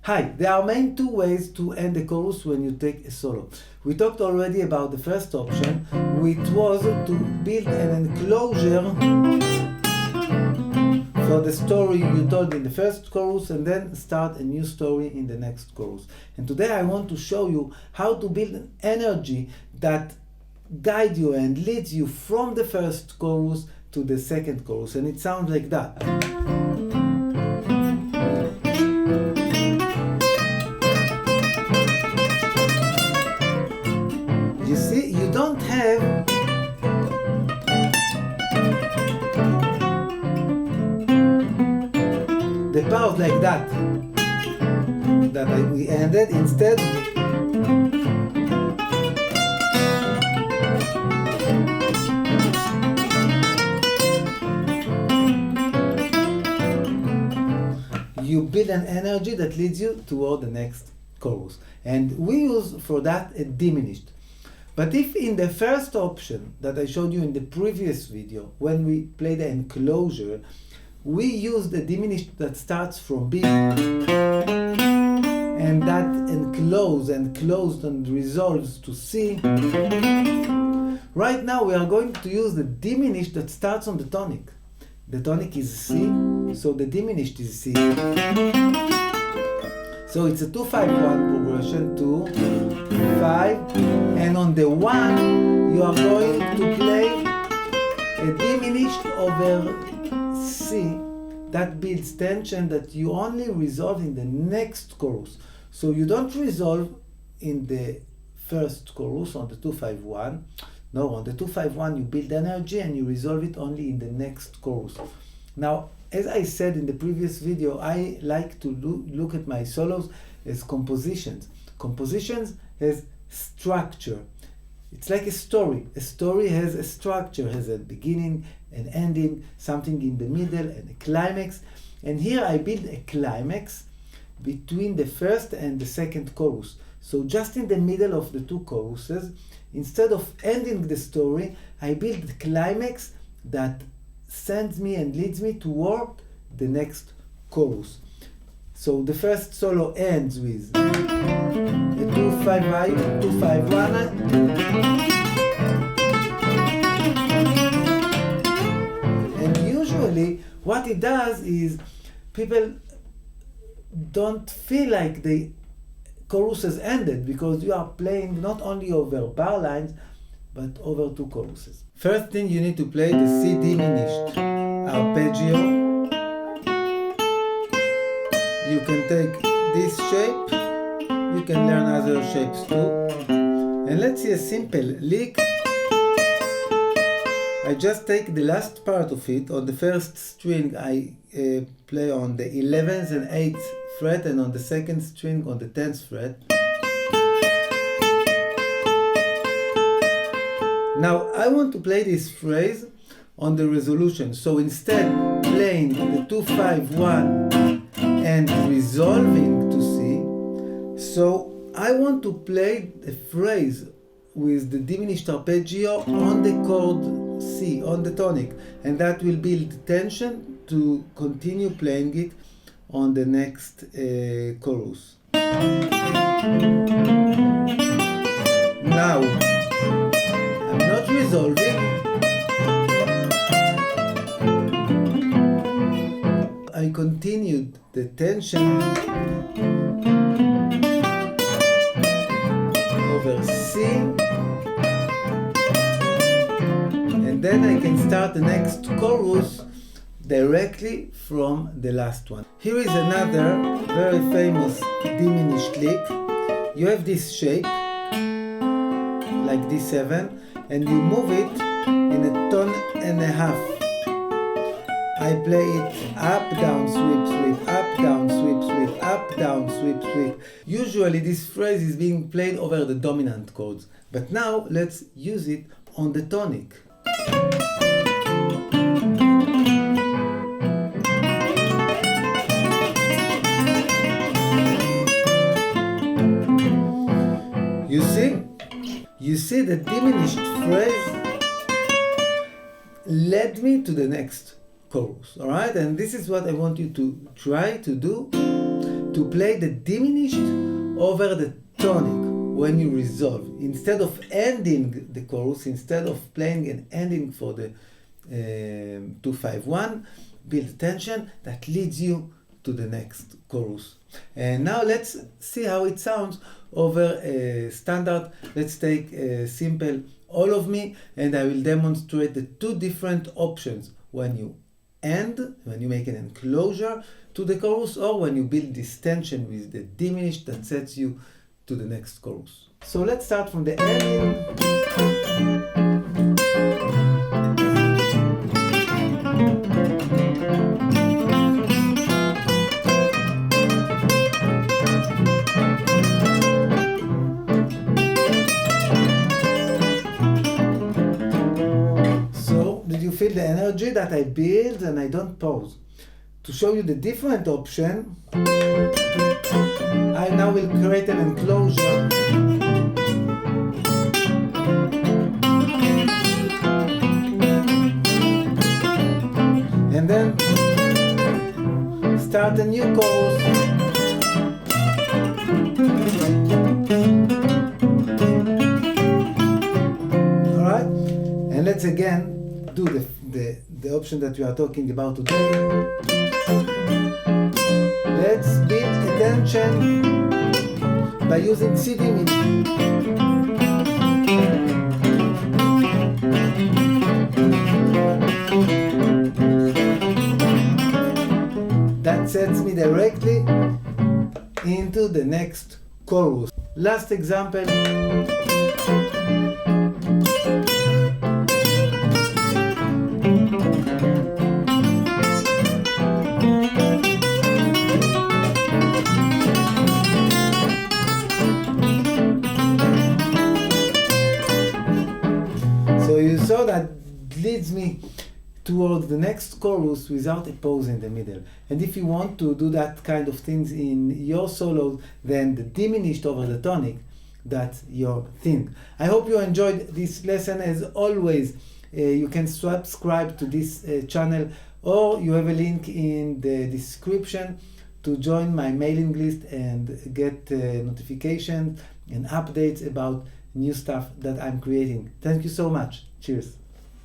Hi, there are main two ways to end a chorus when you take a solo. We talked already about the first option, which was to build an enclosure for the story you told in the first chorus and then start a new story in the next chorus. And today I want to show you how to build an energy that guides you and leads you from the first chorus to the second chorus. And it sounds like that. You see, you don't have the part like that we ended. Instead, you build an energy that leads you toward the next chorus. And we use for that a diminished. But if in the first option that I showed you in the previous video, when we play the enclosure, we use the diminished that starts from B, and that enclosed and resolves to C. Right now we are going to use the diminished that starts on the tonic. The tonic is C, so the diminished is C. So it's a 2-5-1 progression, 2, 5, and on the 1 you are going to play a diminished over C that builds tension that you only resolve in the next chorus. So you don't resolve in the first chorus on the 2-5-1. No, on the 2-5-1 you build energy and you resolve it only in the next chorus. Now, as I said in the previous video, I like to look at my solos as compositions. Compositions has structure. It's like a story. A story has a structure, has a beginning, an ending, something in the middle, and a climax. And here I build a climax between the first and the second chorus. So just in the middle of the two choruses, instead of ending the story, I build the climax that sends me and leads me toward the next chorus. So the first solo ends with a 2-5-1, and usually what it does is people don't feel like the chorus has ended because you are playing not only over bar lines but over two choruses. First thing, you need to play the C diminished arpeggio. You can take this shape, you can learn other shapes too. And let's see a simple lick. I just take the last part of it. On the first string I play on the 11th and 8th fret, and on the second string on the 10th fret. Now I want to play this phrase on the resolution. So instead playing the 2-5-1 and resolving to C, so I want to play the phrase with the diminished arpeggio on the chord C, on the tonic, and that will build tension to continue playing it on the next chorus. Now, I'm not resolving. I continued the tension over C, and then I can start the next chorus directly from the last one. Here is another very famous diminished lick. You have this shape, like D7, and you move it in a tone and a half. I play it up, down, sweep, sweep, up, down, sweep, sweep, up, down, sweep, sweep. Usually this phrase is being played over the dominant chords, but now let's use it on the tonic. You see the diminished phrase led me to the next chorus. All right, and this is what I want you to try to do, to play the diminished over the tonic when you resolve. Instead of ending the chorus, instead of playing an ending for the 2-5-1, build tension that leads you to the next chorus. And now let's see how it sounds over a standard. Let's take a simple all of me, and I will demonstrate the two different options when you end, when you make an enclosure to the chorus, or when you build this tension with the diminished that sets you to the next chorus. So let's start from the ending. Feel the energy that I build, and I don't pause. To show you the different option, I now will create an enclosure. And then start a new chorus. Alright? And let's again do the option that we are talking about today. Let's build a tension by using Cdim. That sets me directly into the next chorus. Last example. So that leads me towards the next chorus without a pause in the middle. And if you want to do that kind of things in your solos, then the diminished over the tonic, that's your thing. I hope you enjoyed this lesson. As always, you can subscribe to this channel, or you have a link in the description to join my mailing list and get notifications and updates about new stuff that I'm creating. Thank you so much. Cheers.